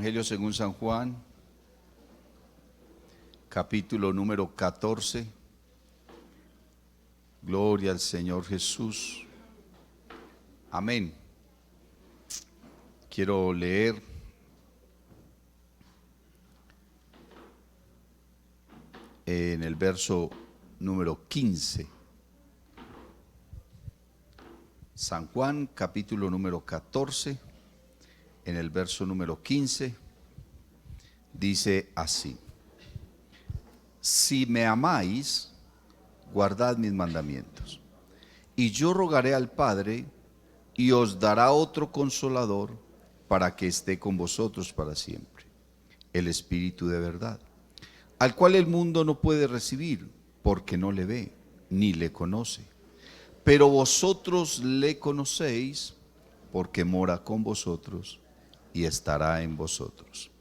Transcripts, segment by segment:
Evangelio según San Juan, capítulo número 14. Gloria al Señor Jesús. Amén. Quiero leer en el verso número 15. San Juan, capítulo número 14, en el verso número 15, dice así: si me amáis, guardad mis mandamientos, y yo rogaré al Padre, y os dará otro Consolador, para que esté con vosotros para siempre, el Espíritu de verdad, al cual el mundo no puede recibir, porque no le ve, ni le conoce. Pero vosotros le conocéis, porque mora con vosotros y estará en vosotros.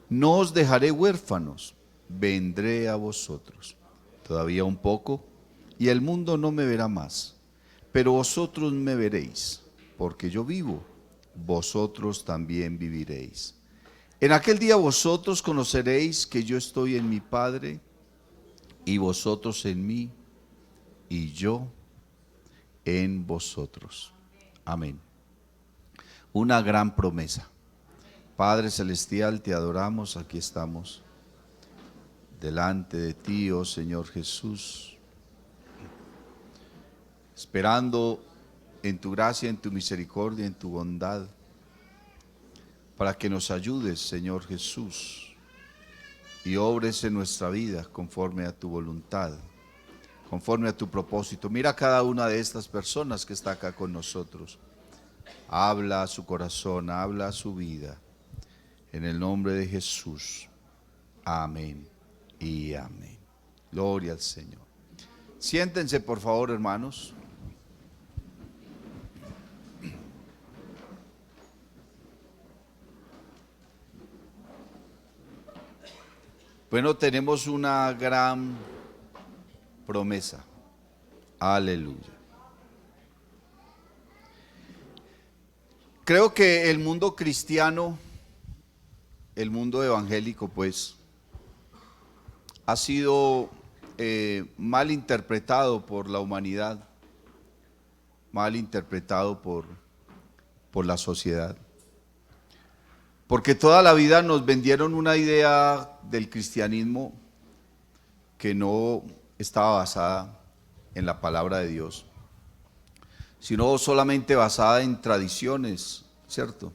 No os dejaré huérfanos, vendré a vosotros. Todavía un poco, y el mundo no me verá más, pero vosotros me veréis, porque yo vivo, vosotros también viviréis. En aquel día vosotros conoceréis que yo estoy en mi Padre, y vosotros en mí, y yo en vosotros. Amén. Una gran promesa. Padre Celestial, te adoramos, aquí estamos delante de ti, oh Señor Jesús, esperando en tu gracia, en tu misericordia, en tu bondad, para que nos ayudes, Señor Jesús, y obres en nuestra vida conforme a tu voluntad, conforme a tu propósito. Mira a cada una de estas personas que está acá con nosotros. Habla a su corazón, habla a su vida. En el nombre de Jesús. Amén y amén. Gloria al Señor. Siéntense, por favor, hermanos. Bueno, tenemos una gran promesa. Aleluya. Creo que el mundo cristiano, el mundo evangélico, pues, ha sido mal interpretado por la humanidad, mal interpretado por la sociedad. Porque toda la vida nos vendieron una idea del cristianismo que no estaba basada en la palabra de Dios, sino solamente basada en tradiciones, ¿cierto?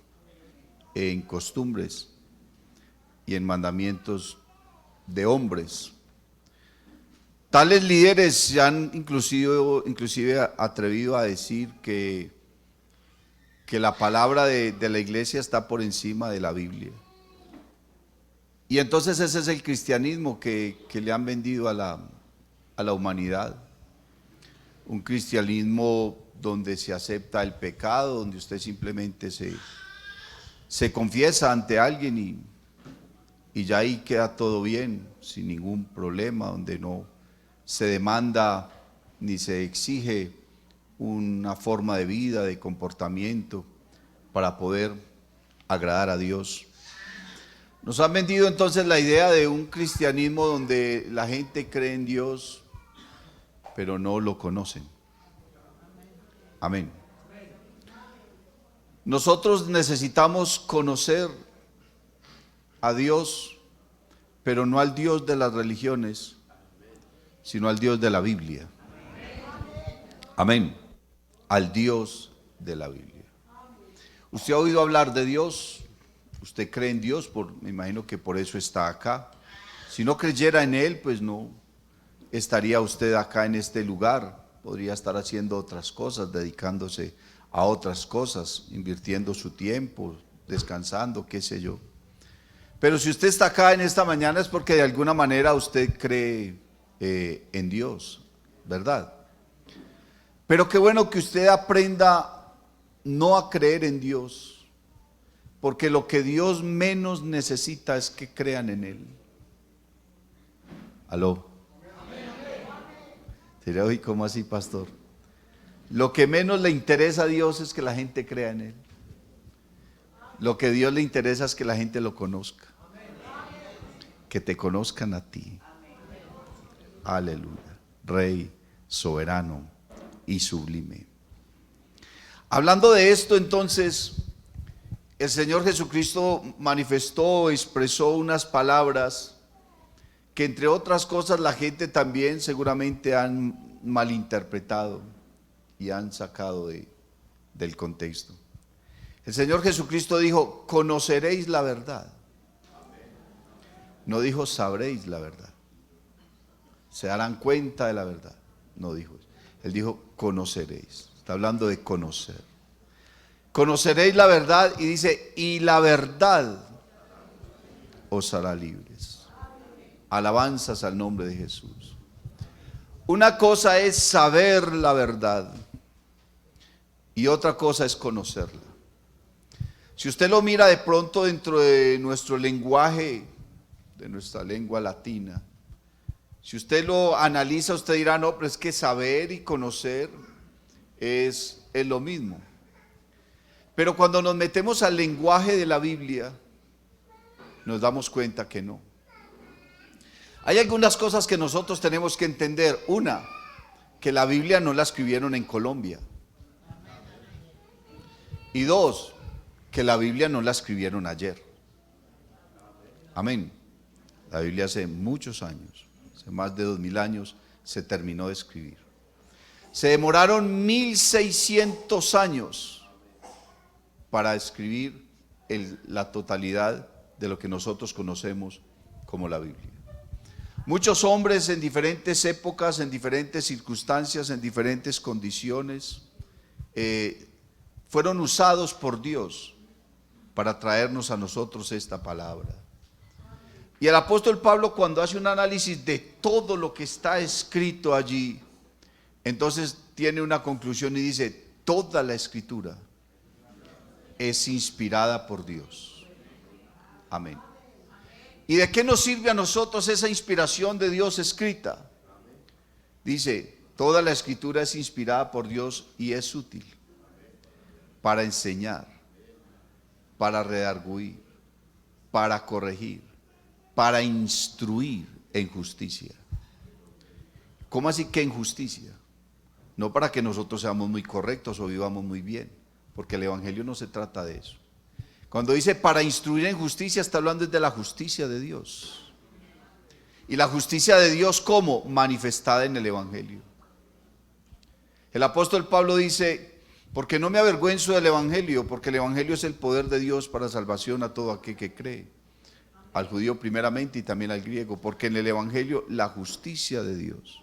En costumbres y en mandamientos de hombres. Tales líderes se han inclusive atrevido a decir que la palabra de la iglesia está por encima de la Biblia. Y entonces ese es el cristianismo que le han vendido a la humanidad. Un cristianismo donde se acepta el pecado, donde usted simplemente se confiesa ante alguien y ya ahí queda todo bien, sin ningún problema, donde no se demanda ni se exige una forma de vida, de comportamiento para poder agradar a Dios. Nos han vendido entonces la idea de un cristianismo donde la gente cree en Dios, pero no lo conocen. Amén. Nosotros necesitamos conocer a Dios, pero no al Dios de las religiones, sino al Dios de la Biblia. Amén. Al Dios de la Biblia. ¿Usted ha oído hablar de Dios? ¿Usted cree en Dios? Me imagino que por eso está acá. Si no creyera en Él, pues no estaría usted acá en este lugar. Podría estar haciendo otras cosas, dedicándose a otras cosas, invirtiendo su tiempo, descansando, qué sé yo. Pero si usted está acá en esta mañana es porque de alguna manera usted cree en Dios, ¿verdad? Pero qué bueno que usted aprenda no a creer en Dios, porque lo que Dios menos necesita es que crean en Él. ¿Aló? Diré, oye, ¿cómo así, pastor? Lo que menos le interesa a Dios es que la gente crea en Él. Lo que a Dios le interesa es que la gente lo conozca. Que te conozcan a ti. Aleluya. Rey, soberano y sublime. Hablando de esto, entonces, el Señor Jesucristo manifestó, expresó unas palabras que, entre otras cosas, la gente también seguramente han malinterpretado y han sacado del contexto. El Señor Jesucristo dijo: conoceréis la verdad. No dijo: sabréis la verdad. Se darán cuenta de la verdad. No dijo eso. Él dijo: conoceréis. Está hablando de conocer. Conoceréis la verdad, y dice: y la verdad os hará libres. Alabanzas al nombre de Jesús. Una cosa es saber la verdad y otra cosa es conocerla. Si usted lo mira de pronto dentro de nuestro lenguaje, de nuestra lengua latina, si usted lo analiza, usted dirá: no, pero es que saber y conocer es lo mismo. Pero cuando nos metemos al lenguaje de la Biblia, nos damos cuenta que no. Hay algunas cosas que nosotros tenemos que entender. Una, que la Biblia no la escribieron en Colombia. Y dos, que la Biblia no la escribieron ayer. Amén. La Biblia hace muchos años, hace más de 2000 años, se terminó de escribir. Se demoraron 1600 años para escribir la totalidad de lo que nosotros conocemos como la Biblia. Muchos hombres en diferentes épocas, en diferentes circunstancias, en diferentes condiciones, fueron usados por Dios para traernos a nosotros esta palabra. Y el apóstol Pablo, cuando hace un análisis de todo lo que está escrito allí, entonces tiene una conclusión y dice: toda la escritura es inspirada por Dios. Amén. ¿Y de qué nos sirve a nosotros esa inspiración de Dios escrita? Dice: toda la escritura es inspirada por Dios y es útil para enseñar, para redarguir, para corregir, para instruir en justicia. ¿Cómo así que en justicia? No para que nosotros seamos muy correctos o vivamos muy bien, porque el evangelio no se trata de eso. Cuando dice para instruir en justicia, está hablando de la justicia de Dios. Y la justicia de Dios, ¿cómo? Manifestada en el evangelio. El apóstol Pablo dice: porque no me avergüenzo del evangelio, porque el evangelio es el poder de Dios para salvación a todo aquel que cree, al judío primeramente y también al griego, porque en el evangelio la justicia de Dios,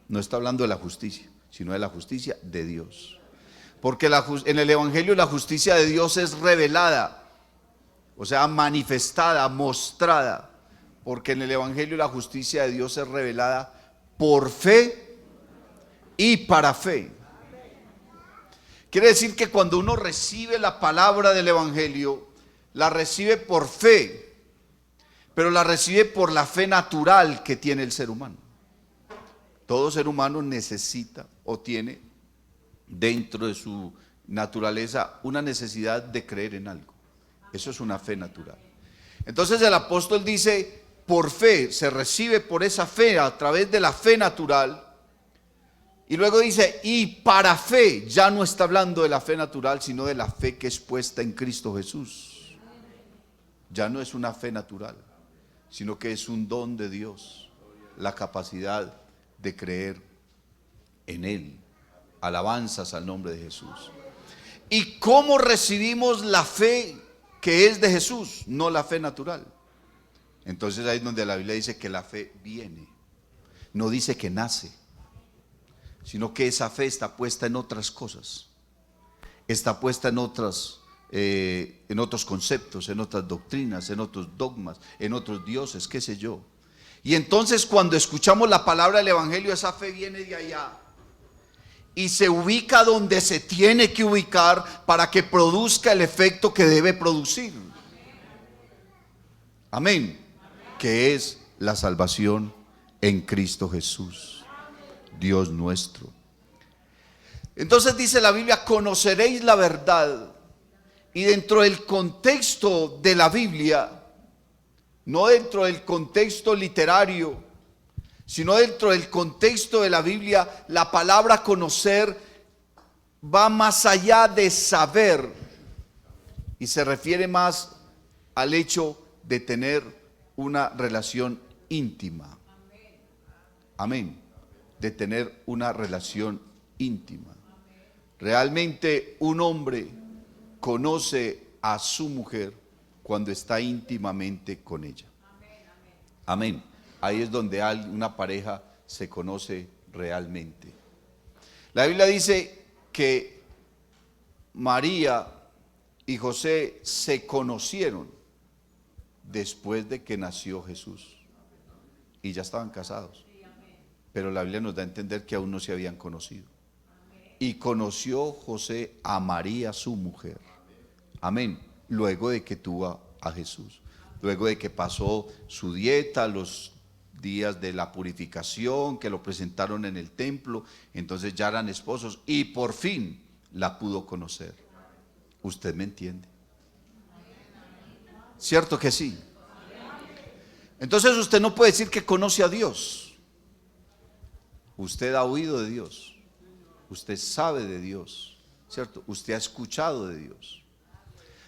no está hablando de la justicia, sino de la justicia de Dios. Porque en el evangelio la justicia de Dios es revelada, o sea, manifestada, mostrada. Porque en el evangelio la justicia de Dios es revelada por fe y para fe. Quiere decir que cuando uno recibe la palabra del evangelio, la recibe por fe, pero la recibe por la fe natural que tiene el ser humano. Todo ser humano necesita o tiene dentro de su naturaleza una necesidad de creer en algo. Eso es una fe natural. Entonces el apóstol dice: por fe, se recibe por esa fe, a través de la fe natural. Y luego dice: y para fe, ya no está hablando de la fe natural, sino de la fe que es puesta en Cristo Jesús. Ya no es una fe natural, sino que es un don de Dios, la capacidad de creer en Él. Alabanzas al nombre de Jesús. ¿Y cómo recibimos la fe que es de Jesús? No la fe natural. Entonces ahí es donde la Biblia dice que la fe viene. No dice que nace, sino que esa fe está puesta en otras cosas. Está puesta en otros conceptos, en otras doctrinas, en otros dogmas, en otros dioses, qué sé yo. Y entonces cuando escuchamos la palabra del evangelio, esa fe viene de allá y se ubica donde se tiene que ubicar para que produzca el efecto que debe producir. Amén. Que es la salvación en Cristo Jesús, Dios nuestro. Entonces dice la Biblia: conoceréis la verdad Y dentro del contexto de la Biblia, no dentro del contexto literario, sino dentro del contexto de la Biblia, la palabra conocer va más allá de saber y se refiere más al hecho de tener una relación íntima. Amén. De tener una relación íntima. Realmente un hombre conoce a su mujer cuando está íntimamente con ella. Amén. Ahí es donde una pareja se conoce realmente. La Biblia dice que María y José se conocieron después de que nació Jesús. Y ya estaban casados. Pero la Biblia nos da a entender que aún no se habían conocido. Y conoció José a María, su mujer. Amén. Luego de que tuvo a Jesús. Luego de que pasó su dieta, los días de la purificación, que lo presentaron en el templo. Entonces ya eran esposos. Y por fin la pudo conocer. ¿Usted me entiende? ¿Cierto que sí? Entonces usted no puede decir que conoce a Dios. Usted ha oído de Dios. Usted sabe de Dios, ¿cierto? Usted ha escuchado de Dios.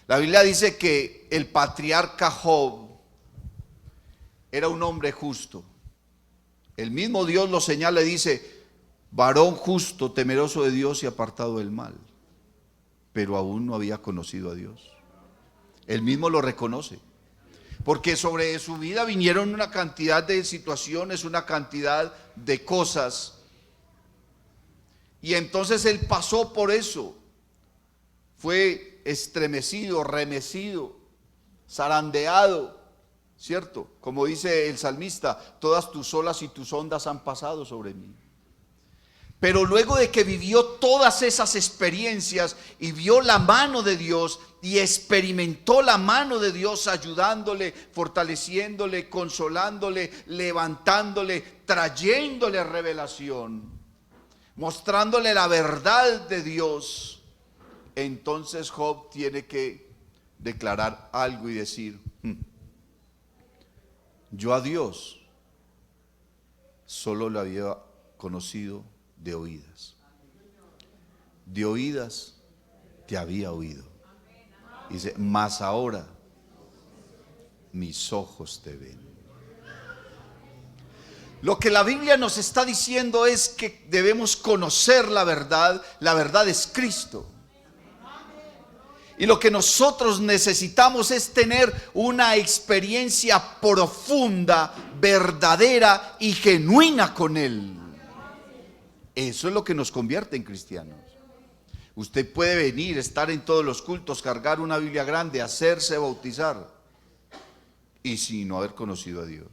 La Biblia dice que el patriarca Job era un hombre justo. El mismo Dios lo señala y dice, varón justo, temeroso de Dios y apartado del mal. Pero aún no había conocido a Dios. Él mismo lo reconoce. Porque sobre su vida vinieron una cantidad de situaciones, una cantidad de cosas. Y entonces él pasó por eso. Fue estremecido, remecido, zarandeado, ¿cierto? Como dice el salmista, todas tus olas y tus ondas han pasado sobre mí. Pero luego de que vivió todas esas experiencias y vio la mano de Dios y experimentó la mano de Dios ayudándole, fortaleciéndole, consolándole, levantándole, trayéndole revelación, mostrándole la verdad de Dios, entonces Job tiene que declarar algo y decir, yo a Dios solo lo había conocido de oídas. De oídas te había oído. Dice, mas ahora mis ojos te ven. Lo que la Biblia nos está diciendo es que debemos conocer la verdad es Cristo. Y lo que nosotros necesitamos es tener una experiencia profunda, verdadera y genuina con Él. Eso es lo que nos convierte en cristianos. Usted puede venir, estar en todos los cultos, cargar una Biblia grande, hacerse bautizar y sin no haber conocido a Dios.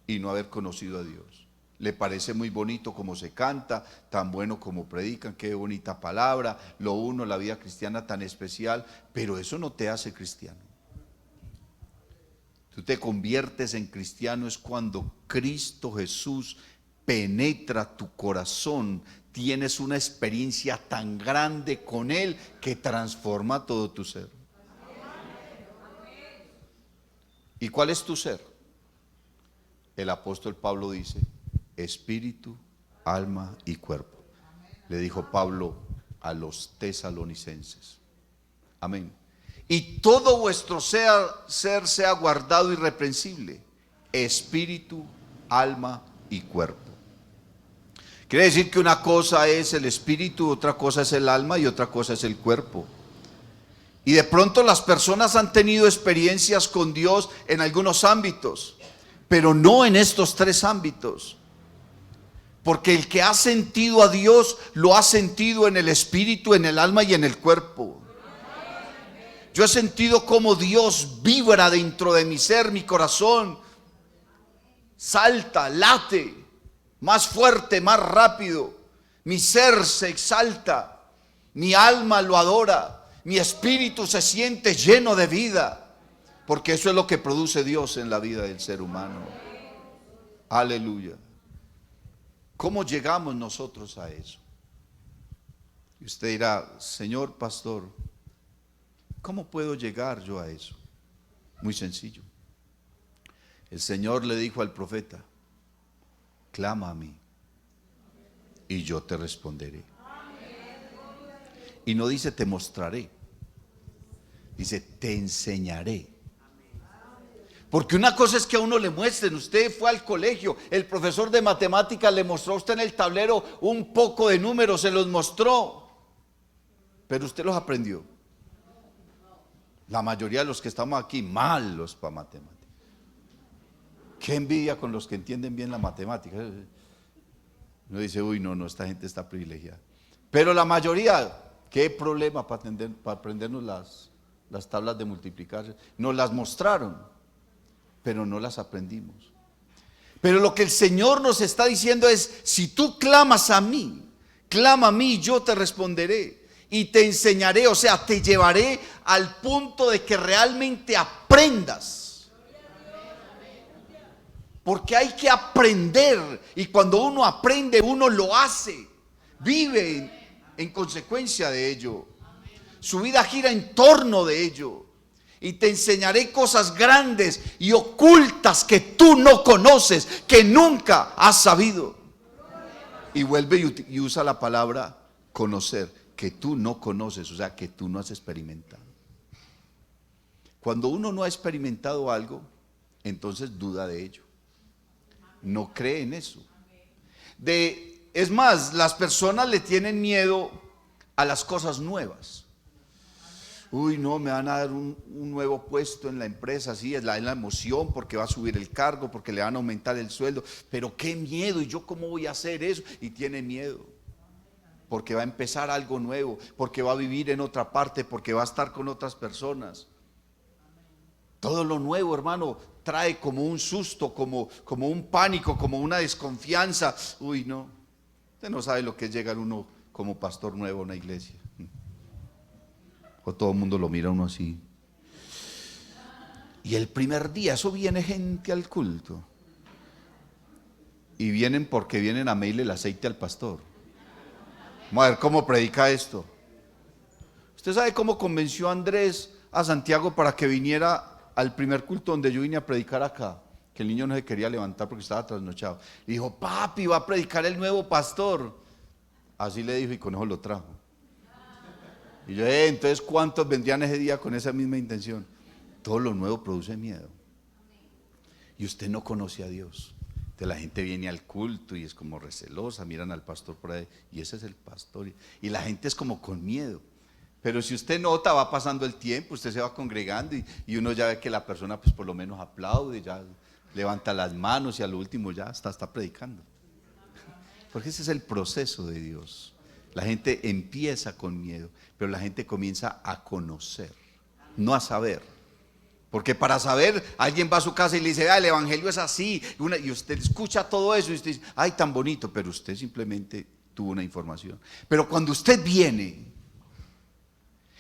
Y no haber conocido a Dios. Le parece muy bonito como se canta, tan bueno como predican, qué bonita palabra, lo uno, la vida cristiana tan especial, pero eso no te hace cristiano. Tú te conviertes en cristiano es cuando Cristo Jesús penetra tu corazón, tienes una experiencia tan grande con Él que transforma todo tu ser. ¿Y cuál es tu ser? El apóstol Pablo dice, espíritu, alma y cuerpo. Le dijo Pablo a los tesalonicenses. Amén. Y todo vuestro ser sea guardado irreprensible, espíritu, alma y cuerpo. Quiere decir que una cosa es el espíritu, otra cosa es el alma y otra cosa es el cuerpo. Y de pronto las personas han tenido experiencias con Dios en algunos ámbitos, pero no en estos tres ámbitos. Porque el que ha sentido a Dios, lo ha sentido en el espíritu, en el alma y en el cuerpo. Yo he sentido cómo Dios vibra dentro de mi ser, mi corazón salta, late, más fuerte, más rápido. Mi ser se exalta, mi alma lo adora, mi espíritu se siente lleno de vida. Porque eso es lo que produce Dios en la vida del ser humano. Aleluya. ¿Cómo llegamos nosotros a eso? Y usted dirá, señor pastor, ¿Cómo puedo llegar yo a eso? Muy sencillo. El Señor le dijo al profeta: clama a mí y yo te responderé. Y no dice te mostraré, dice te enseñaré. Porque una cosa es que a uno le muestren. Usted fue al colegio, el profesor de matemáticas le mostró a usted en el tablero un poco de números, se los mostró, pero usted los aprendió. La mayoría de los que estamos aquí, malos para matemáticas. Qué envidia con los que entienden bien la matemática. Uno dice, uy, no, esta gente está privilegiada. Pero la mayoría, qué problema para aprendernos las tablas de multiplicar. Nos las mostraron, pero no las aprendimos. Pero lo que el Señor nos está diciendo es: si tú clamas a mí, clama a mí, yo te responderé y te enseñaré. O sea, te llevaré al punto de que realmente aprendas. Porque hay que aprender, y cuando uno aprende, uno lo hace, vive en consecuencia de ello. Su vida gira en torno de ello. Y te enseñaré cosas grandes y ocultas que tú no conoces, que nunca has sabido. Y vuelve y usa la palabra conocer, que tú no conoces, o sea, que tú no has experimentado. Cuando uno no ha experimentado algo, entonces duda de ello. No cree en eso. Es más, las personas le tienen miedo a las cosas nuevas. Uy, no, me van a dar un nuevo puesto en la empresa, sí, es la emoción porque va a subir el cargo, porque le van a aumentar el sueldo, pero qué miedo, ¿y yo cómo voy a hacer eso? Y tiene miedo, porque va a empezar algo nuevo, porque va a vivir en otra parte, porque va a estar con otras personas. Todo lo nuevo, hermano, trae como un susto, como un pánico, como una desconfianza. Uy, no, usted no sabe lo que es llegar uno como pastor nuevo a una iglesia. O todo el mundo lo mira a uno así. Y el primer día, eso viene gente al culto. Y vienen porque vienen a medirle el aceite al pastor. Vamos a ver cómo predica esto. ¿Usted sabe cómo convenció a Andrés a Santiago para que viniera al primer culto donde yo vine a predicar acá? Que el niño no se quería levantar porque estaba trasnochado. Y dijo: papi, va a predicar el nuevo pastor. Así le dijo, y con eso lo trajo. Y yo, entonces, ¿cuántos vendrían ese día con esa misma intención? Todo lo nuevo produce miedo. Y usted no conoce a Dios. Entonces la gente viene al culto y es como recelosa, miran al pastor por ahí, y ese es el pastor. Y la gente es como con miedo. Pero si usted nota, va pasando el tiempo, usted se va congregando y uno ya ve que la persona pues por lo menos aplaude, ya levanta las manos y al último ya está predicando. Porque ese es el proceso de Dios. La gente empieza con miedo, pero la gente comienza a conocer, no a saber. Porque para saber, alguien va a su casa y le dice: el evangelio es así, y usted escucha todo eso y usted dice: ay, tan bonito, pero usted simplemente tuvo una información. Pero cuando usted viene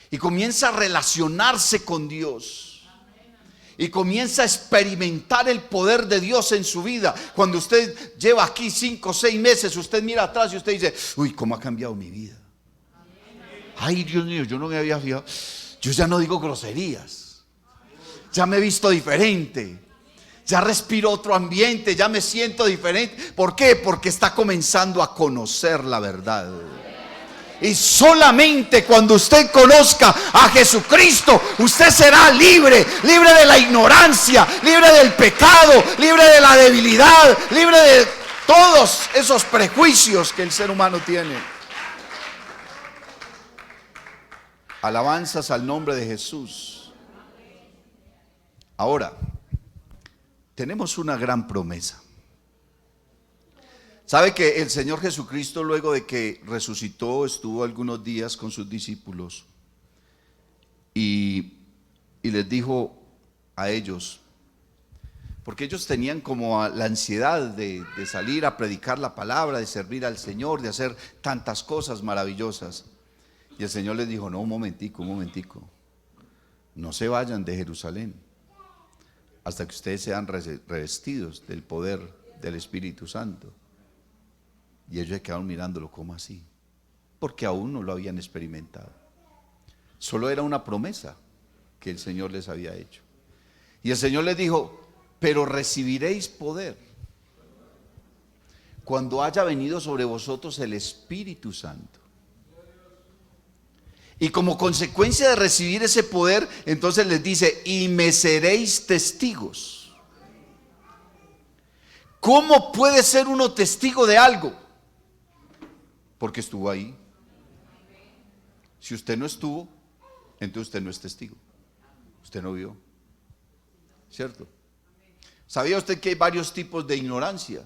y comienza a relacionarse con Dios y comienza a experimentar el poder de Dios en su vida, cuando usted lleva aquí 5 o 6 meses, usted mira atrás y usted dice: uy, cómo ha cambiado mi vida. Ay, Dios mío, yo no me había fijado. Yo ya no digo groserías, ya me he visto diferente, ya respiro otro ambiente, ya me siento diferente. ¿Por qué? Porque está comenzando a conocer la verdad. Y solamente cuando usted conozca a Jesucristo, usted será libre, libre de la ignorancia, libre del pecado, libre de la debilidad, libre de todos esos prejuicios que el ser humano tiene. Alabanzas al nombre de Jesús. Ahora, tenemos una gran promesa. ¿Sabe que el Señor Jesucristo, luego de que resucitó, estuvo algunos días con sus discípulos y les dijo a ellos, porque ellos tenían como la ansiedad de salir a predicar la palabra, de servir al Señor, de hacer tantas cosas maravillosas? Y el Señor les dijo: no, un momentico, no se vayan de Jerusalén hasta que ustedes sean revestidos del poder del Espíritu Santo. Y ellos se quedaron mirándolo: ¿cómo así? Porque aún no lo habían experimentado. Solo era una promesa, que el Señor les había hecho. Y el Señor les dijo: pero recibiréis poder cuando haya venido sobre vosotros el Espíritu Santo. Y como consecuencia de recibir ese poder, entonces les dice: y me seréis testigos. ¿Cómo puede ser uno testigo de algo? Porque estuvo ahí. Si usted no estuvo, entonces usted no es testigo. Usted no vio. ¿Cierto? ¿Sabía usted que hay varios tipos de ignorancia?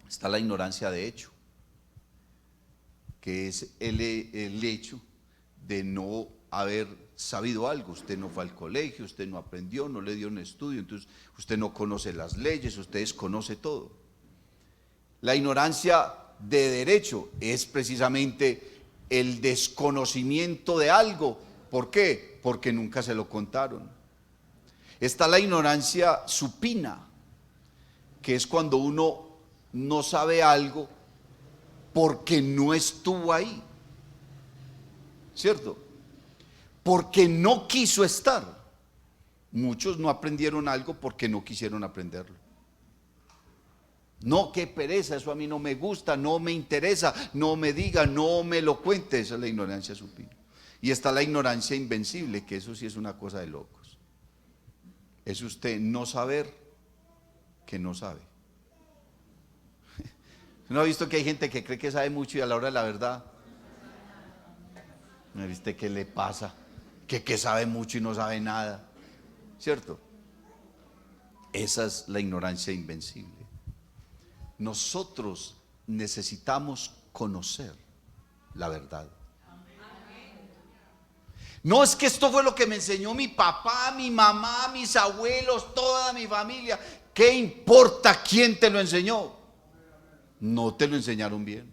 Está la ignorancia de hecho, que es el hecho de no haber sabido algo. Usted no fue al colegio, usted no aprendió, no le dio un estudio, entonces usted no conoce las leyes, usted desconoce todo. La ignorancia de derecho es precisamente el desconocimiento de algo. ¿Por qué? Porque nunca se lo contaron. Está la ignorancia supina, que es cuando uno no sabe algo porque no estuvo ahí, ¿cierto? Porque no quiso estar. Muchos no aprendieron algo porque no quisieron aprenderlo. No, qué pereza, eso a mí no me gusta, no me interesa, no me diga, no me lo cuente. Esa es la ignorancia supina. Y está la ignorancia invencible, que eso sí es una cosa de locos. Es usted no saber que no sabe. ¿No ha visto que hay gente que cree que sabe mucho y a la hora de la verdad? ¿No viste qué le pasa? Que sabe mucho y no sabe nada. ¿Cierto? Esa es la ignorancia invencible. Nosotros necesitamos conocer la verdad. No es que esto fue lo que me enseñó mi papá, mi mamá, mis abuelos, toda mi familia. ¿Qué importa quién te lo enseñó? No te lo enseñaron bien.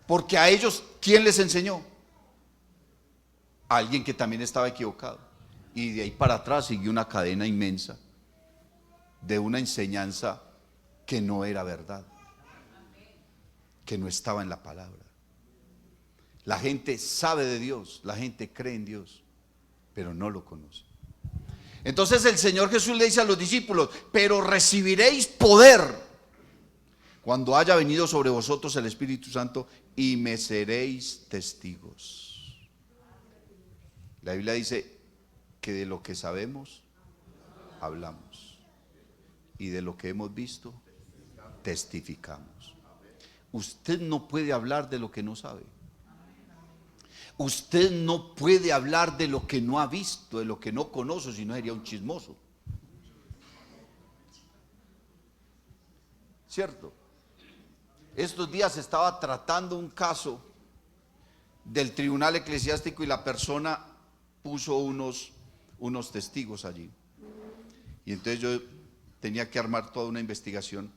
Porque a ellos, ¿quién les enseñó? Alguien que también estaba equivocado. Y de ahí para atrás siguió una cadena inmensa de una enseñanza que no era verdad, que no estaba en la palabra. La gente sabe de Dios, la gente cree en Dios, pero no lo conoce. Entonces el Señor Jesús le dice a los discípulos: pero recibiréis poder cuando haya venido sobre vosotros el Espíritu Santo, y me seréis testigos. La Biblia dice que de lo que sabemos, hablamos, y de lo que hemos visto, testificamos. Usted no puede hablar de lo que no sabe. Usted no puede hablar de lo que no ha visto, de lo que no conoce, si no sería un chismoso. ¿Cierto? Estos días estaba tratando un caso del tribunal eclesiástico y la persona puso unos testigos allí. Y entonces yo tenía que armar toda una investigación.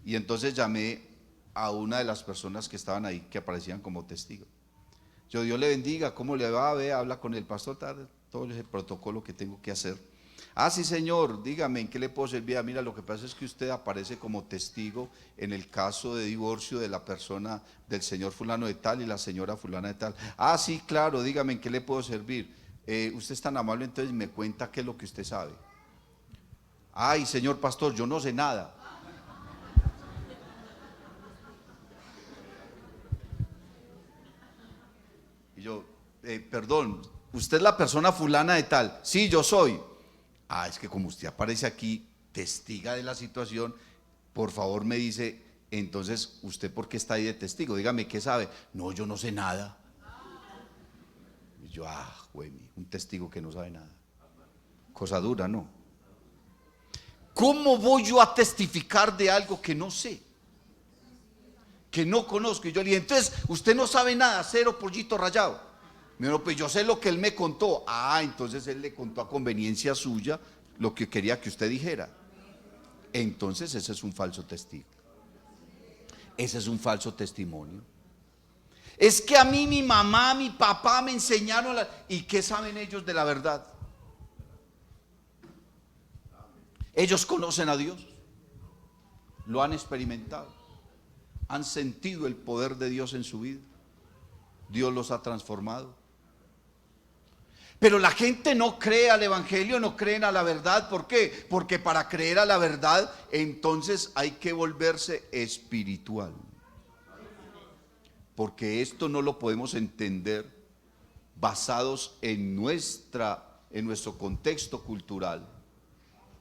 Y entonces llamé a una de las personas que estaban ahí, que aparecían como testigos. Yo: Dios le bendiga, ¿cómo le va? Ve, habla con el pastor, todo el protocolo que tengo que hacer. Ah, sí, señor, dígame, ¿en qué le puedo servir? Mira, lo que pasa es que usted aparece como testigo en el caso de divorcio de la persona del señor fulano de tal y la señora fulana de tal. Ah, sí, claro, dígame, ¿en qué le puedo servir? Usted es tan amable, entonces me cuenta qué es lo que usted sabe. Ay, señor pastor, yo no sé nada. Y yo: perdón, ¿usted es la persona fulana de tal? Sí, yo soy. Ah, es que como usted aparece aquí, testiga de la situación, por favor me dice, entonces, ¿usted por qué está ahí de testigo? Dígame, ¿qué sabe? No, yo no sé nada. Y yo: güey, un testigo que no sabe nada. Cosa dura, ¿no? ¿Cómo voy yo a testificar de algo que no sé? Que no conozco. Y yo le dije: entonces, usted no sabe nada, cero pollito rallado. Me dijo: pues yo sé lo que él me contó. Entonces él le contó a conveniencia suya lo que quería que usted dijera. Entonces ese es un falso testigo. Ese es un falso testimonio. Es que a mí mi mamá, mi papá me enseñaron ¿y qué saben ellos de la verdad? Ellos conocen a Dios, lo han experimentado, han sentido el poder de Dios en su vida. Dios los ha transformado. Pero la gente no cree al evangelio, no creen a la verdad. ¿Por qué? Porque para creer a la verdad, entonces hay que volverse espiritual. Porque esto no lo podemos entender basados en nuestro contexto cultural,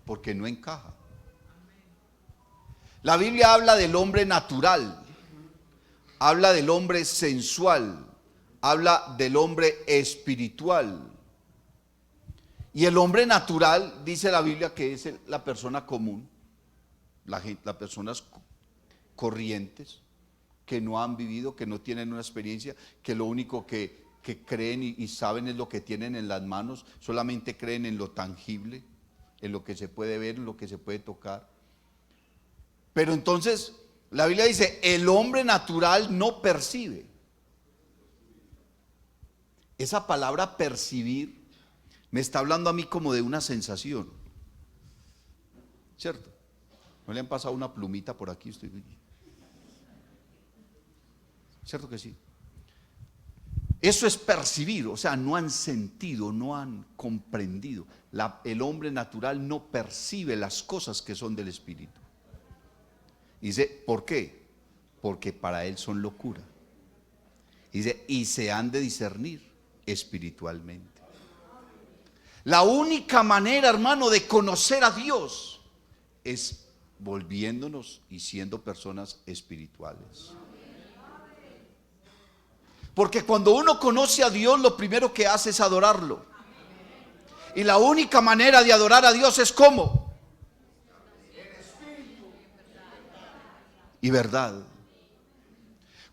porque no encaja. La Biblia habla del hombre natural, habla del hombre sensual, habla del hombre espiritual. Y el hombre natural, dice la Biblia, que es la persona común, las personas corrientes, que no han vivido, que no tienen una experiencia, que lo único que creen y saben es lo que tienen en las manos, solamente creen en lo tangible, en lo que se puede ver, en lo que se puede tocar. Pero entonces, la Biblia dice, el hombre natural no percibe. Esa palabra percibir me está hablando a mí como de una sensación, ¿cierto? ¿No le han pasado una plumita por aquí? ¿Cierto que sí? Eso es percibir, o sea, no han sentido, no han comprendido. El hombre natural no percibe las cosas que son del Espíritu. Dice, ¿por qué? Porque para él son locura. Dice, y se han de discernir espiritualmente. La única manera, hermano, de conocer a Dios es volviéndonos y siendo personas espirituales. Porque cuando uno conoce a Dios, lo primero que hace es adorarlo. Y la única manera de adorar a Dios es ¿cómo? En espíritu y verdad.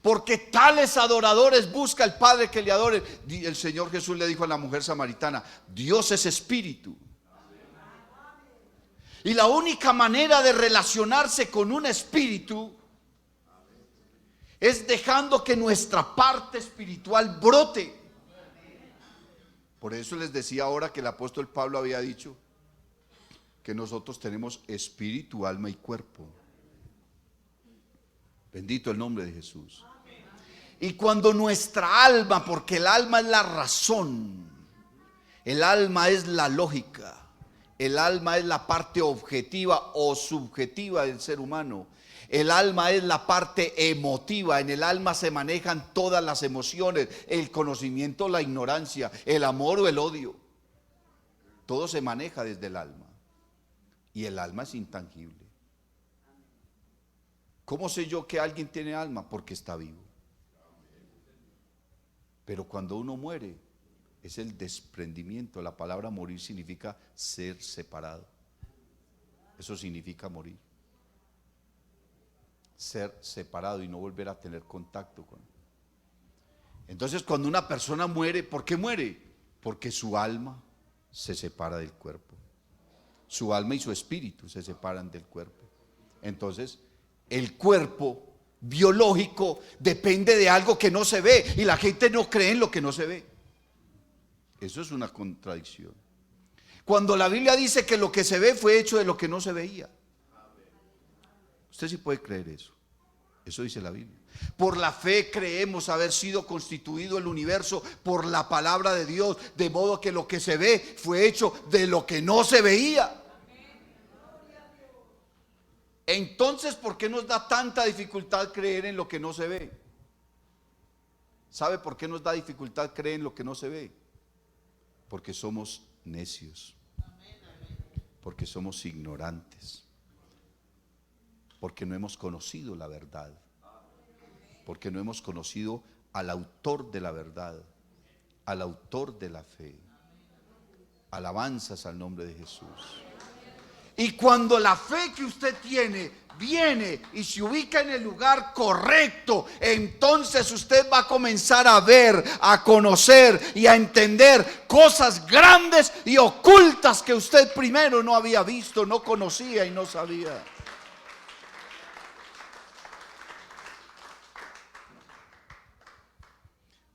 Porque tales adoradores busca el Padre que le adore. El Señor Jesús le dijo a la mujer samaritana, Dios es espíritu. Y la única manera de relacionarse con un espíritu es dejando que nuestra parte espiritual brote. Por eso les decía ahora que el apóstol Pablo había dicho que nosotros tenemos espíritu, alma y cuerpo. Bendito el nombre de Jesús. Y cuando nuestra alma, porque el alma es la razón, el alma es la lógica, el alma es la parte objetiva o subjetiva del ser humano, el alma es la parte emotiva, en el alma se manejan todas las emociones, el conocimiento, la ignorancia, el amor o el odio, todo se maneja desde el alma, y el alma es intangible. ¿Cómo sé yo que alguien tiene alma? Porque está vivo. Pero cuando uno muere, es el desprendimiento. La palabra morir significa ser separado. Eso significa morir. Ser separado y no volver a tener contacto con él. Entonces, cuando una persona muere, ¿por qué muere? Porque su alma se separa del cuerpo. Su alma y su espíritu se separan del cuerpo. Entonces, el cuerpo biológico depende de algo que no se ve y la gente no cree en lo que no se ve. Eso es una contradicción. Cuando la Biblia dice que lo que se ve fue hecho de lo que no se veía, usted sí puede creer eso. Eso dice la Biblia. Por la fe creemos haber sido constituido el universo por la palabra de Dios, de modo que lo que se ve fue hecho de lo que no se veía. Entonces, ¿por qué nos da tanta dificultad creer en lo que no se ve? ¿Sabe por qué nos da dificultad creer en lo que no se ve? Porque somos necios, porque somos ignorantes, porque no hemos conocido la verdad, porque no hemos conocido al autor de la verdad, al autor de la fe. Alabanzas al nombre de Jesús. Y cuando la fe que usted tiene viene y se ubica en el lugar correcto, entonces usted va a comenzar a ver, a conocer y a entender cosas grandes y ocultas que usted primero no había visto, no conocía y no sabía.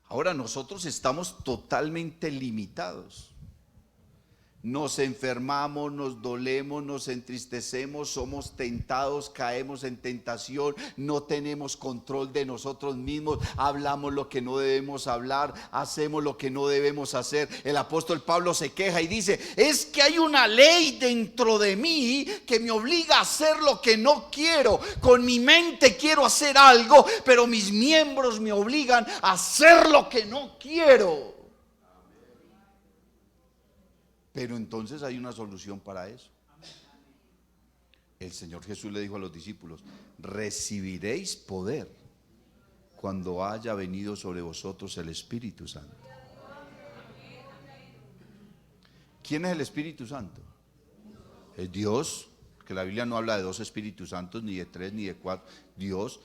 Ahora nosotros estamos totalmente limitados. nos enfermamos, nos dolemos, nos entristecemos, somos tentados, caemos en tentación, no tenemos control de nosotros mismos, hablamos lo que no debemos hablar, hacemos lo que no debemos hacer. El apóstol Pablo se queja y dice: es que hay una ley dentro de mí que me obliga a hacer lo que no quiero. Con mi mente quiero hacer algo, pero mis miembros me obligan a hacer lo que no quiero. Pero entonces hay una solución para eso. El Señor Jesús le dijo a los discípulos: recibiréis poder cuando haya venido sobre vosotros el Espíritu Santo. ¿Quién es el Espíritu Santo? Es Dios, que la Biblia no habla de 2 Espíritus Santos, ni de 3, ni de 4. Dios,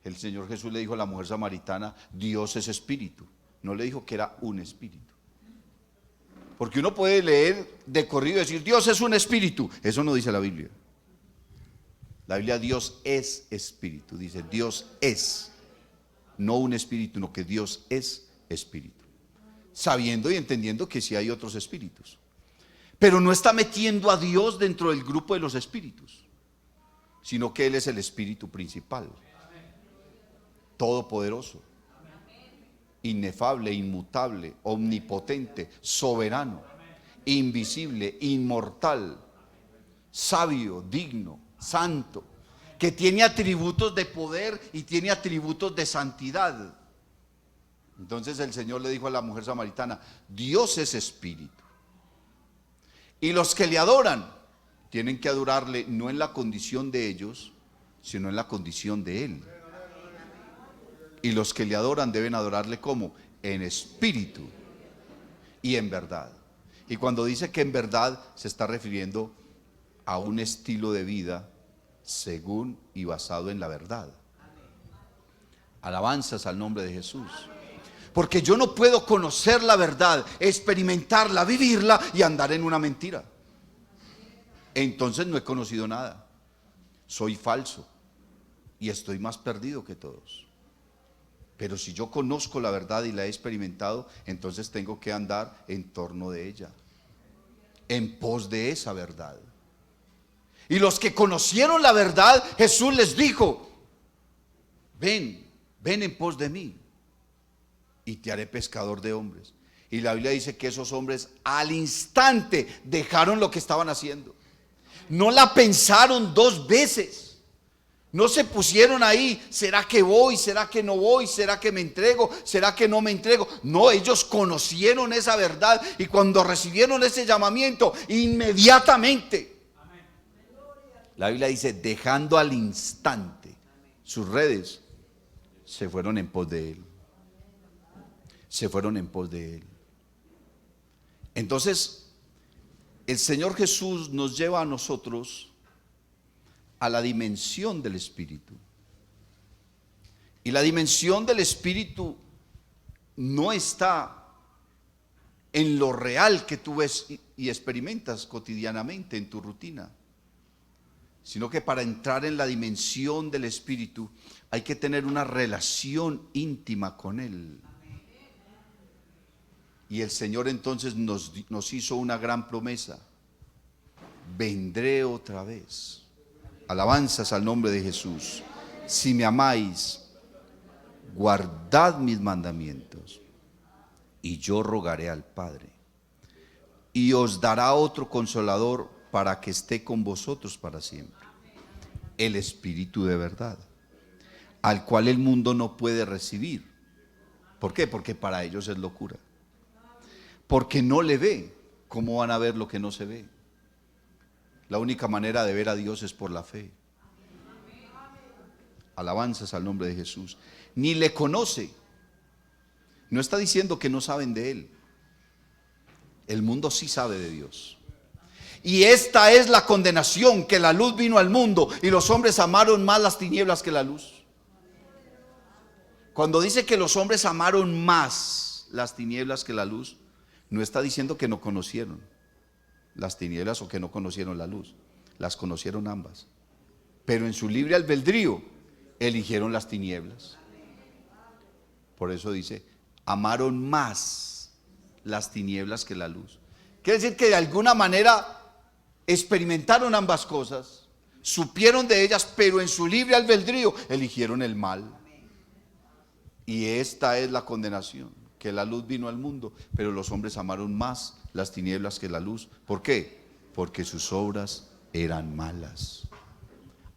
el Señor Jesús le dijo a la mujer samaritana: Dios es Espíritu. No le dijo que era un espíritu. Porque uno puede leer de corrido y decir: Dios es un espíritu. Eso no dice la Biblia. La Biblia: Dios es espíritu. Dice: Dios es, no un espíritu, no, que Dios es espíritu. Sabiendo y entendiendo que sí hay otros espíritus. Pero no está metiendo a Dios dentro del grupo de los espíritus, sino que Él es el espíritu principal, todopoderoso, inefable, inmutable, omnipotente, soberano, invisible, inmortal, sabio, digno, santo, que tiene atributos de poder y tiene atributos de santidad. Entonces el Señor le dijo a la mujer samaritana: Dios es espíritu, y los que le adoran tienen que adorarle no en la condición de ellos, sino en la condición de Él. Y los que le adoran deben adorarle ¿cómo? En espíritu y en verdad. Y cuando dice que en verdad, se está refiriendo a un estilo de vida según y basado en la verdad. Alabanzas al nombre de Jesús. Porque yo no puedo conocer la verdad, experimentarla, vivirla y andar en una mentira. Entonces no he conocido nada. Soy falso y estoy más perdido que todos. Pero si yo conozco la verdad y la he experimentado, entonces tengo que andar en torno de ella, en pos de esa verdad. Y los que conocieron la verdad, Jesús les dijo: ven en pos de mí y te haré pescador de hombres. Y la Biblia dice que esos hombres al instante dejaron lo que estaban haciendo. No la pensaron 2 veces. No se pusieron ahí: ¿será que voy? ¿Será que no voy? ¿Será que me entrego? ¿Será que no me entrego? No, ellos conocieron esa verdad y cuando recibieron ese llamamiento, inmediatamente, la Biblia dice, dejando al instante sus redes, se fueron en pos de Él. Se fueron en pos de Él. Entonces, el Señor Jesús nos lleva a nosotros a la dimensión del Espíritu. Y la dimensión del Espíritu no está en lo real que tú ves y experimentas cotidianamente en tu rutina, sino que para entrar en la dimensión del Espíritu hay que tener una relación íntima con Él. Y el Señor entonces nos hizo una gran promesa: vendré otra vez. Alabanzas al nombre de Jesús. Si me amáis, guardad mis mandamientos, y yo rogaré al Padre, y os dará otro consolador para que esté con vosotros para siempre, el Espíritu de verdad, al cual el mundo no puede recibir. ¿Por qué? Porque para ellos es locura. Porque no le ve. ¿Cómo van a ver lo que no se ve? La única manera de ver a Dios es por la fe. Alabanzas al nombre de Jesús. Ni le conoce. No está diciendo que no saben de Él. El mundo sí sabe de Dios. Y esta es la condenación, que la luz vino al mundo y los hombres amaron más las tinieblas que la luz. Cuando dice que los hombres amaron más las tinieblas que la luz, no está diciendo que no conocieron las tinieblas o que no conocieron la luz. Las conocieron ambas, pero en su libre albedrío eligieron las tinieblas. Por eso dice, amaron más las tinieblas que la luz. Quiere decir que de alguna manera experimentaron ambas cosas, supieron de ellas, pero en su libre albedrío eligieron el mal. Y esta es la condenación, que la luz vino al mundo, pero los hombres amaron más las tinieblas que la luz. ¿Por qué? Porque sus obras eran malas.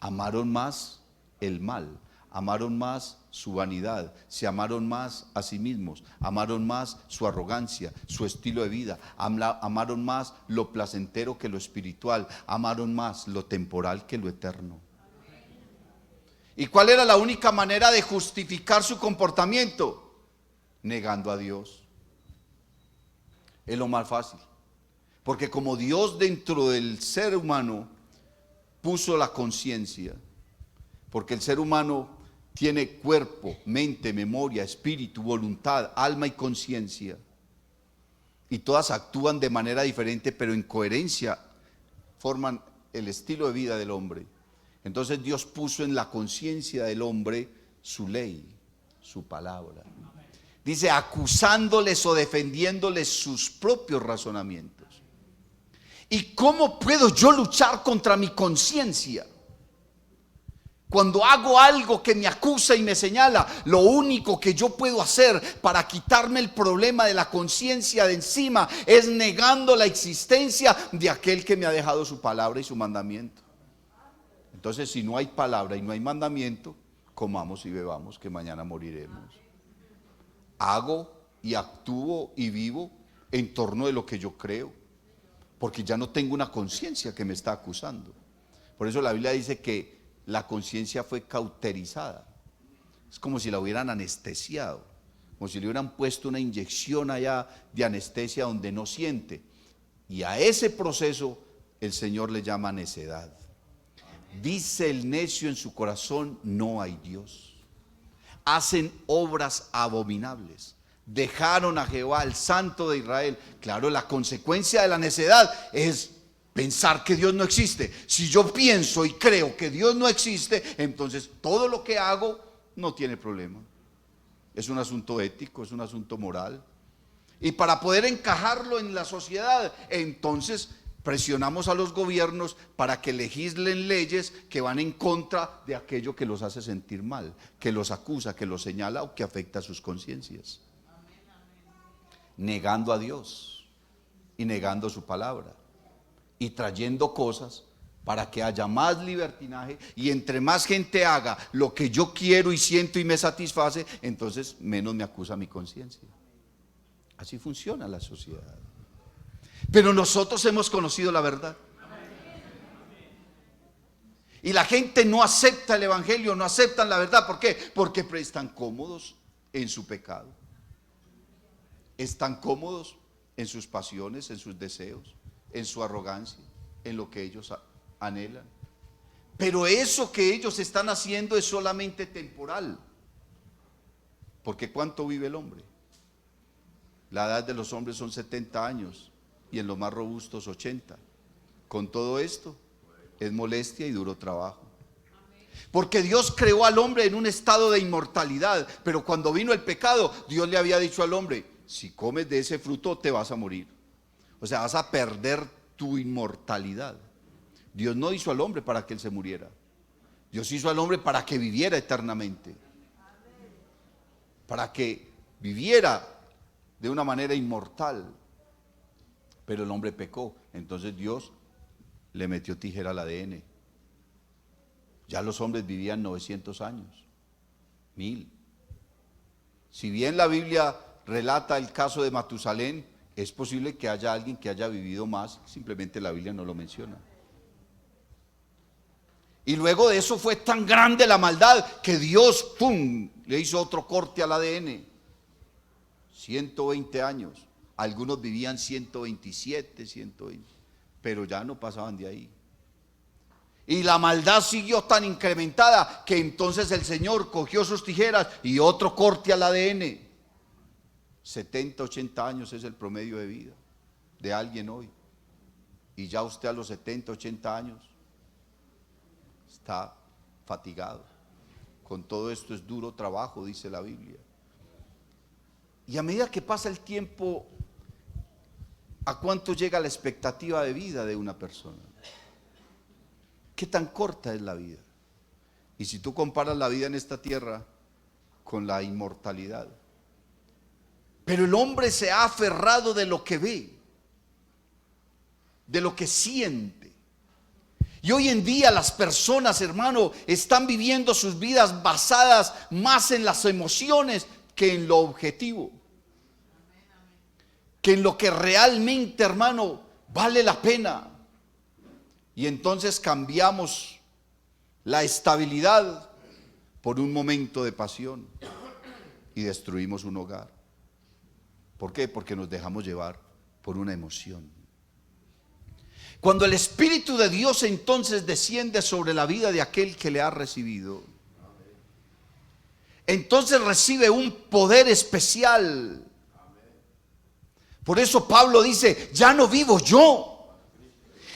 Amaron más el mal, amaron más su vanidad, se amaron más a sí mismos, amaron más su arrogancia, su estilo de vida, amaron más lo placentero que lo espiritual, amaron más lo temporal que lo eterno. ¿Y cuál era la única manera de justificar su comportamiento? Negando a Dios. Es lo más fácil. Porque como Dios dentro del ser humano puso la conciencia, porque el ser humano tiene cuerpo, mente, memoria, espíritu, voluntad, alma y conciencia, y todas actúan de manera diferente, pero en coherencia forman el estilo de vida del hombre. Entonces Dios puso en la conciencia del hombre su ley, su palabra. Dice, acusándoles o defendiéndoles sus propios razonamientos. ¿Y cómo puedo yo luchar contra mi conciencia? Cuando hago algo que me acusa y me señala, lo único que yo puedo hacer para quitarme el problema de la conciencia de encima es negando la existencia de aquel que me ha dejado su palabra y su mandamiento. Entonces, si no hay palabra y no hay mandamiento, comamos y bebamos, que mañana moriremos. Hago y actúo y vivo en torno de lo que yo creo, porque ya no tengo una conciencia que me está acusando. Por eso la Biblia dice que la conciencia fue cauterizada. Es como si la hubieran anestesiado, como si le hubieran puesto una inyección allá de anestesia donde no siente. Y a ese proceso el Señor le llama necedad. Dice el necio en su corazón, no hay Dios. Hacen obras abominables. Dejaron a Jehová, el Santo de Israel. Claro, la consecuencia de la necedad es pensar que Dios no existe. Si yo pienso y creo que Dios no existe, entonces todo lo que hago no tiene problema. Es un asunto ético, es un asunto moral. Y para poder encajarlo en la sociedad, entonces presionamos a los gobiernos para que legislen leyes que van en contra de aquello que los hace sentir mal, que los acusa, que los señala o que afecta a sus conciencias. Negando a Dios y negando su palabra y trayendo cosas para que haya más libertinaje, y entre más gente haga lo que yo quiero y siento y me satisface, entonces menos me acusa mi conciencia. Así funciona la sociedad. Pero nosotros hemos conocido la verdad. Y la gente no acepta el evangelio, no aceptan la verdad. ¿Por qué? Porque están cómodos en su pecado. Están cómodos en sus pasiones, en sus deseos, en su arrogancia, en lo que ellos anhelan. Pero eso que ellos están haciendo es solamente temporal. Porque ¿cuánto vive el hombre? La edad de los hombres son 70 años y en los más robustos 80. Con todo esto es molestia y duro trabajo. Porque Dios creó al hombre en un estado de inmortalidad, pero cuando vino el pecado, Dios le había dicho al hombre, si comes de ese fruto te vas a morir. O sea, vas a perder tu inmortalidad. Dios no hizo al hombre para que él se muriera. Dios hizo al hombre para que viviera eternamente. Para que viviera de una manera inmortal. Pero el hombre pecó. Entonces Dios le metió tijera al ADN. Ya los hombres vivían 900 años. 1000. Si bien la Biblia relata el caso de Matusalén, es posible que haya alguien que haya vivido más, simplemente la Biblia no lo menciona. Y luego de eso fue tan grande la maldad que Dios, ¡pum!, le hizo otro corte al ADN. 120 años. Algunos vivían 127, 120, pero ya no pasaban de ahí. Y la maldad siguió tan incrementada que entonces el Señor cogió sus tijeras y otro corte al ADN. 70, 80 años es el promedio de vida de alguien hoy. Y ya usted a los 70, 80 años está fatigado. Con todo esto es duro trabajo, dice la Biblia. Y a medida que pasa el tiempo, ¿A cuánto llega la expectativa de vida de una persona? ¿Qué tan corta es la vida? Y si tú comparas la vida en esta tierra con la inmortalidad. Pero el hombre se ha aferrado de lo que ve, de lo que siente. Y hoy en día las personas, hermano, están viviendo sus vidas basadas más en las emociones que en lo objetivo. Que en lo que realmente, hermano, vale la pena. Y entonces cambiamos la estabilidad por un momento de pasión y destruimos un hogar. ¿Por qué? Porque nos dejamos llevar por una emoción. Cuando el Espíritu de Dios entonces desciende sobre la vida de aquel que le ha recibido, entonces recibe un poder especial. Por eso Pablo dice, ya no vivo yo,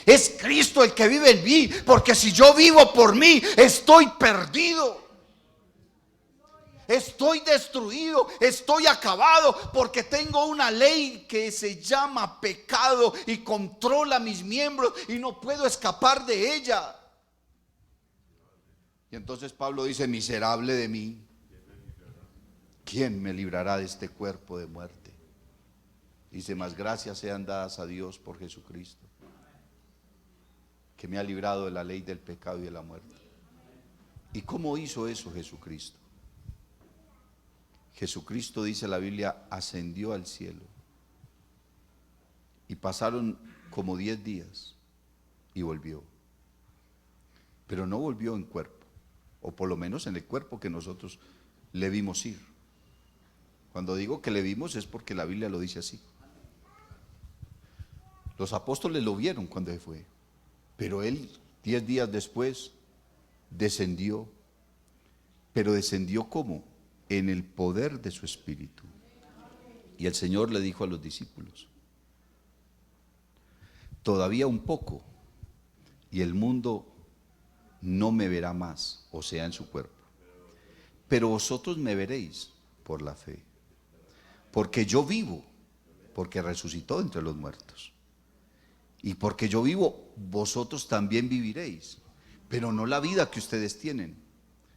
es Cristo el que vive en mí, porque si yo vivo por mí, estoy perdido. Estoy destruido, estoy acabado, porque tengo una ley que se llama pecado y controla mis miembros y no puedo escapar de ella. Y entonces Pablo dice, miserable de mí, ¿quién me librará de este cuerpo de muerte? Dice, más gracias sean dadas a Dios por Jesucristo, que me ha librado de la ley del pecado y de la muerte. ¿Y cómo hizo eso Jesucristo? Jesucristo, dice la Biblia, ascendió al cielo. Y pasaron como 10 días y volvió. Pero no volvió en cuerpo, o por lo menos en el cuerpo que nosotros le vimos ir. Cuando digo que le vimos es porque la Biblia lo dice así. Los apóstoles lo vieron cuando se fue, pero él 10 días después descendió. Pero descendió ¿cómo? En el poder de su Espíritu. Y el Señor le dijo a los discípulos, todavía un poco y el mundo no me verá más, o sea, en su cuerpo, pero vosotros me veréis por la fe, porque yo vivo, porque resucitó entre los muertos, y porque yo vivo, vosotros también viviréis, pero no la vida que ustedes tienen,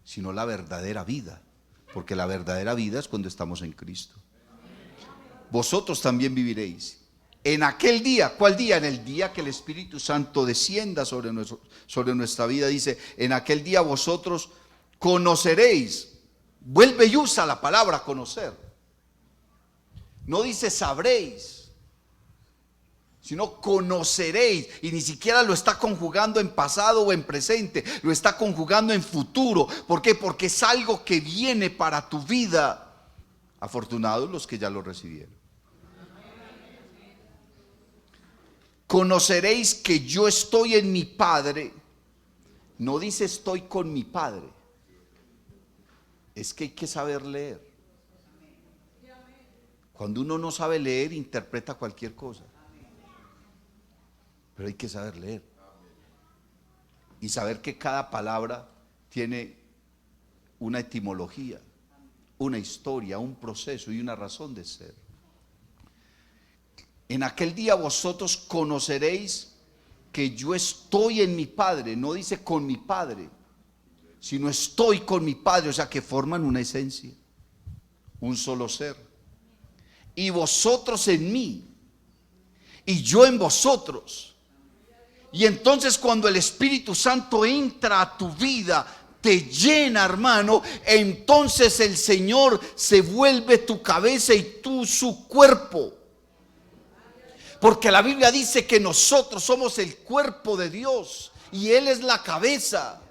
sino la verdadera vida. Porque la verdadera vida es cuando estamos en Cristo. Vosotros también viviréis. En aquel día, ¿cuál día? En el día que el Espíritu Santo descienda sobre nuestra vida. Dice, en aquel día vosotros conoceréis. Vuelve y usa la palabra conocer. No dice sabréis, sino conoceréis, y ni siquiera lo está conjugando en pasado o en presente, lo está conjugando en futuro. ¿Por qué? Porque es algo que viene para tu vida. Afortunados los que ya lo recibieron. Conoceréis que yo estoy en mi Padre. No dice estoy con mi Padre. Es que hay que saber leer. Cuando uno no sabe leer, interpreta cualquier cosa. Pero hay que saber leer y saber que cada palabra tiene una etimología, una historia, un proceso y una razón de ser. En aquel día vosotros conoceréis que yo estoy en mi Padre. No dice con mi Padre, sino estoy con mi Padre. O sea que forman una esencia, un solo ser. Y vosotros en mí y yo en vosotros. Y entonces cuando el Espíritu Santo entra a tu vida, te llena, hermano, entonces el Señor se vuelve tu cabeza y tú su cuerpo. Porque la Biblia dice que nosotros somos el cuerpo de Dios y Él es la cabeza.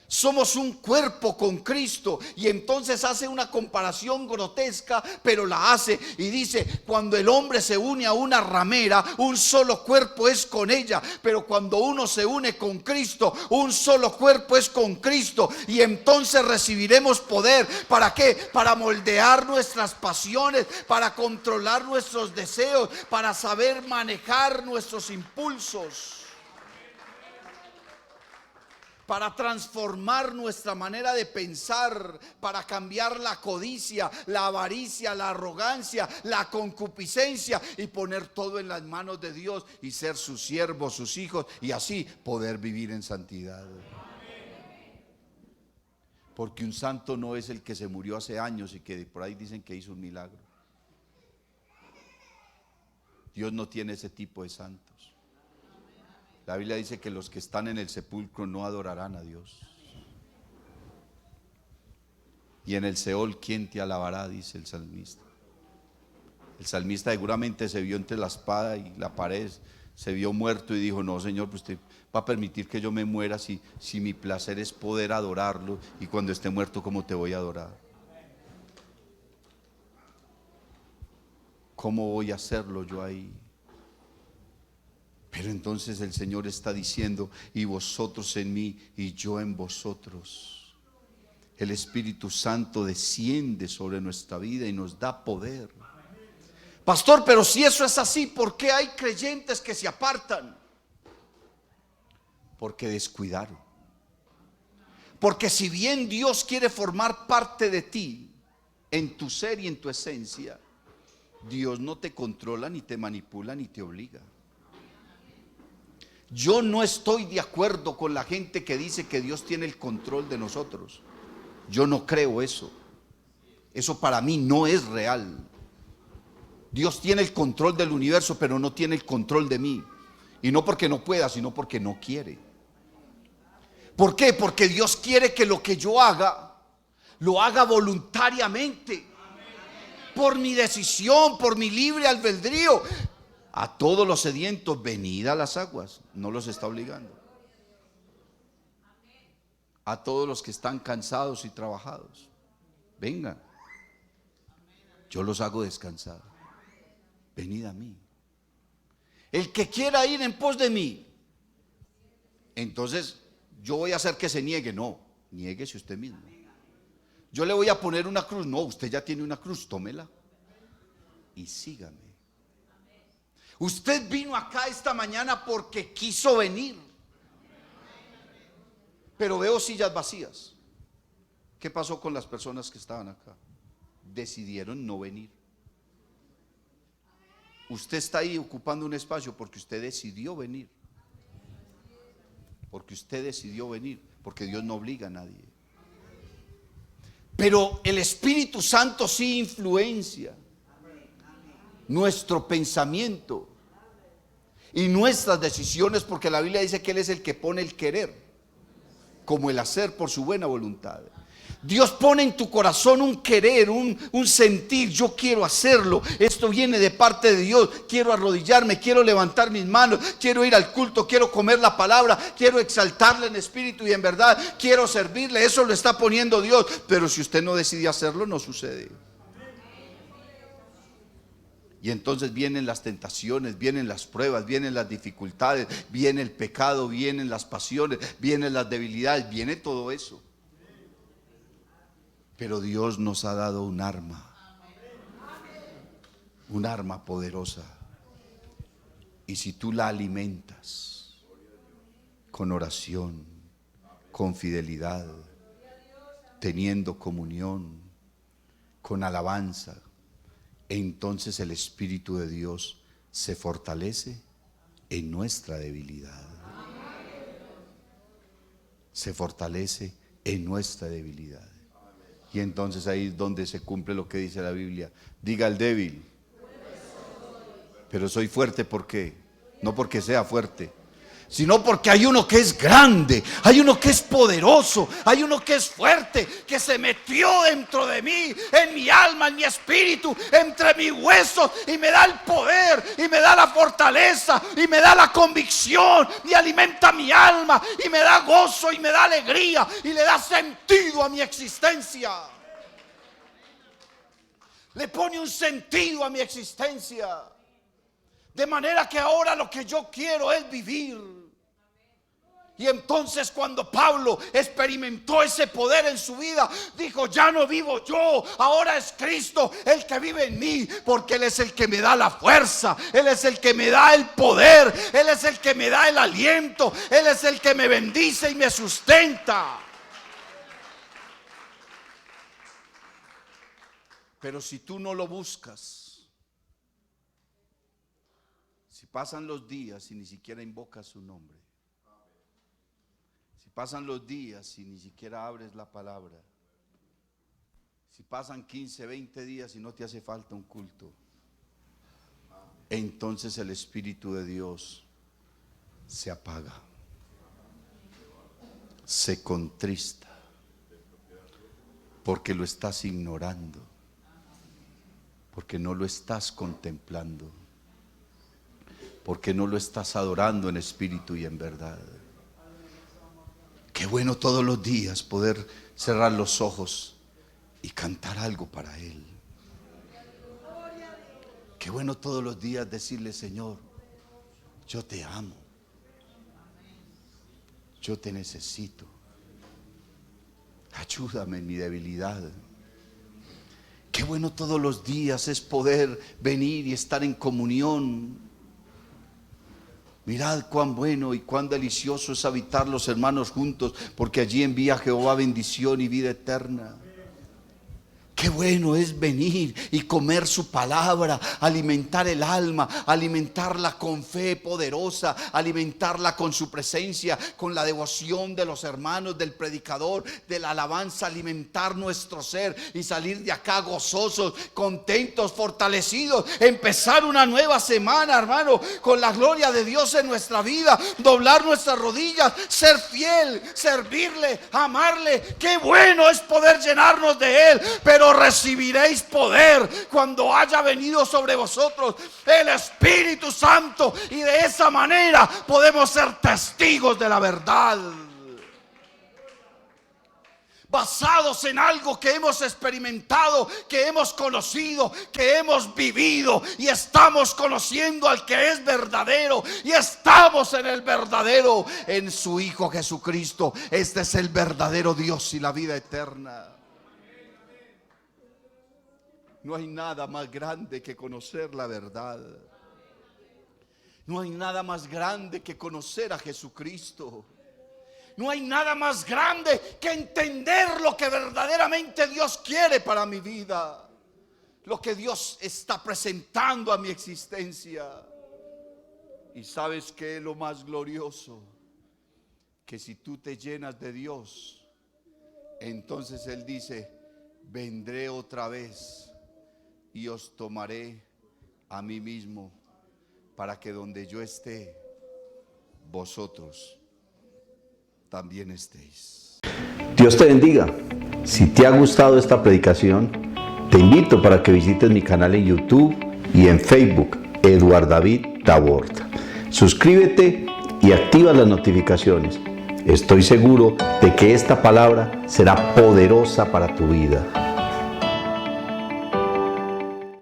Somos un cuerpo con Cristo. Y entonces hace una comparación grotesca, pero la hace y dice, cuando el hombre se une a una ramera, un solo cuerpo es con ella. Pero cuando uno se une con Cristo, un solo cuerpo es con Cristo. Y entonces recibiremos poder. ¿Para qué? Para moldear nuestras pasiones, para controlar nuestros deseos, para saber manejar nuestros impulsos. para transformar nuestra manera de pensar, para cambiar la codicia, la avaricia, la arrogancia, la concupiscencia y poner todo en las manos de Dios y ser sus siervos, sus hijos, y así poder vivir en santidad. Porque un santo no es el que se murió hace años y que por ahí dicen que hizo un milagro. Dios no tiene ese tipo de santos. La Biblia dice que los que están en el sepulcro no adorarán a Dios. Y en el Seol, ¿quién te alabará?, dice el salmista. El salmista seguramente se vio entre la espada y la pared, se vio muerto y dijo: no, Señor, pues usted va a permitir que yo me muera si mi placer es poder adorarlo, y cuando esté muerto, ¿cómo te voy a adorar? ¿Cómo voy a hacerlo yo ahí? Pero entonces el Señor está diciendo: y vosotros en mí y yo en vosotros. El Espíritu Santo desciende sobre nuestra vida y nos da poder. Pastor, pero si eso es así, ¿por qué hay creyentes que se apartan? Porque descuidaron. Porque si bien Dios quiere formar parte de ti, en tu ser y en tu esencia, Dios no te controla, ni te manipula, ni te obliga. Yo no estoy de acuerdo con la gente que dice que Dios tiene el control de nosotros. Yo no creo eso. Eso para mí no es real. Dios tiene el control del universo, pero no tiene el control de mí. Y no porque no pueda, sino porque no quiere. ¿Por qué? Porque Dios quiere que lo que yo haga, lo haga voluntariamente. Por mi decisión, por mi libre albedrío. A todos los sedientos, venid a las aguas. No los está obligando. A todos los que están cansados y trabajados, vengan, yo los hago descansar. Venid a mí. El que quiera ir en pos de mí, entonces yo voy a hacer que se niegue. No, niéguese usted mismo. Yo le voy a poner una cruz. No, usted ya tiene una cruz, tómela y sígame. Usted vino acá esta mañana porque quiso venir, pero veo sillas vacías. ¿Qué pasó con las personas que estaban acá? Decidieron no venir. Usted está ahí ocupando un espacio porque usted decidió venir. Porque usted decidió venir, porque Dios no obliga a nadie. Pero el Espíritu Santo sí influencia nuestro pensamiento y nuestras decisiones, porque la Biblia dice que Él es el que pone el querer como el hacer por su buena voluntad. Dios pone en tu corazón un querer, un sentir. Yo quiero hacerlo, esto viene de parte de Dios. Quiero arrodillarme, quiero levantar mis manos, quiero ir al culto, quiero comer la palabra, quiero exaltarle en espíritu y en verdad, quiero servirle. Eso lo está poniendo Dios. Pero si usted no decide hacerlo, no sucede. Y entonces vienen las tentaciones, vienen las pruebas, vienen las dificultades, viene el pecado, vienen las pasiones, vienen las debilidades, viene todo eso. Pero Dios nos ha dado un arma poderosa. Y si tú la alimentas con oración, con fidelidad, teniendo comunión, con alabanza, entonces el Espíritu de Dios se fortalece en nuestra debilidad. Se fortalece en nuestra debilidad. Y entonces ahí es donde se cumple lo que dice la Biblia. Diga el débil: pero soy fuerte. ¿Por qué? No porque sea fuerte, sino porque hay uno que es grande, hay uno que es poderoso, hay uno que es fuerte, que se metió dentro de mí, en mi alma, en mi espíritu, entre mis huesos, y me da el poder, y me da la fortaleza, y me da la convicción, y alimenta mi alma, y me da gozo, y me da alegría, y le da sentido a mi existencia. Le pone un sentido a mi existencia. De manera que ahora lo que yo quiero es vivir. Y entonces cuando Pablo experimentó ese poder en su vida, dijo: ya no vivo yo, ahora es Cristo el que vive en mí, porque Él es el que me da la fuerza, Él es el que me da el poder, Él es el que me da el aliento, Él es el que me bendice y me sustenta. Pero si tú no lo buscas, si pasan los días y ni siquiera invocas su nombre, si pasan los días y ni siquiera abres la palabra, si pasan 15, 20 días y no te hace falta un culto, entonces el Espíritu de Dios se apaga, se contrista, porque lo estás ignorando, porque no lo estás contemplando, porque no lo estás adorando en espíritu y en verdad. Qué bueno todos los días poder cerrar los ojos y cantar algo para Él. Qué bueno todos los días decirle: Señor, yo te amo, yo te necesito, ayúdame en mi debilidad. Qué bueno todos los días es poder venir y estar en comunión. Mirad cuán bueno y cuán delicioso es habitar los hermanos juntos, porque allí envía Jehová bendición y vida eterna. Qué bueno es venir y comer su palabra, alimentar el alma, alimentarla con fe poderosa, alimentarla con su presencia, con la devoción de los hermanos, del predicador, de la alabanza, alimentar nuestro ser y salir de acá gozosos, contentos, fortalecidos, empezar una nueva semana, hermano, con la gloria de Dios en nuestra vida, doblar nuestras rodillas, ser fiel, servirle, amarle. Qué bueno es poder llenarnos de Él, pero recibiréis poder cuando haya venido sobre vosotros el Espíritu Santo, y de esa manera podemos ser testigos de la verdad, basados en algo que hemos experimentado, que hemos conocido, que hemos vivido, y estamos conociendo al que es verdadero, y estamos en el verdadero, en su Hijo Jesucristo. Este es el verdadero Dios y la vida eterna. No hay nada más grande que conocer la verdad. No hay nada más grande que conocer a Jesucristo. No hay nada más grande que entender lo que verdaderamente Dios quiere para mi vida, lo que Dios está presentando a mi existencia. Y ¿sabes qué es lo más glorioso? Que si tú te llenas de Dios, entonces Él dice: vendré otra vez y os tomaré a mí mismo, para que donde yo esté, vosotros también estéis. Dios te bendiga. Si te ha gustado esta predicación, te invito para que visites mi canal en YouTube y en Facebook, Eduard David Tabort. Suscríbete y activa las notificaciones. Estoy seguro de que esta palabra será poderosa para tu vida.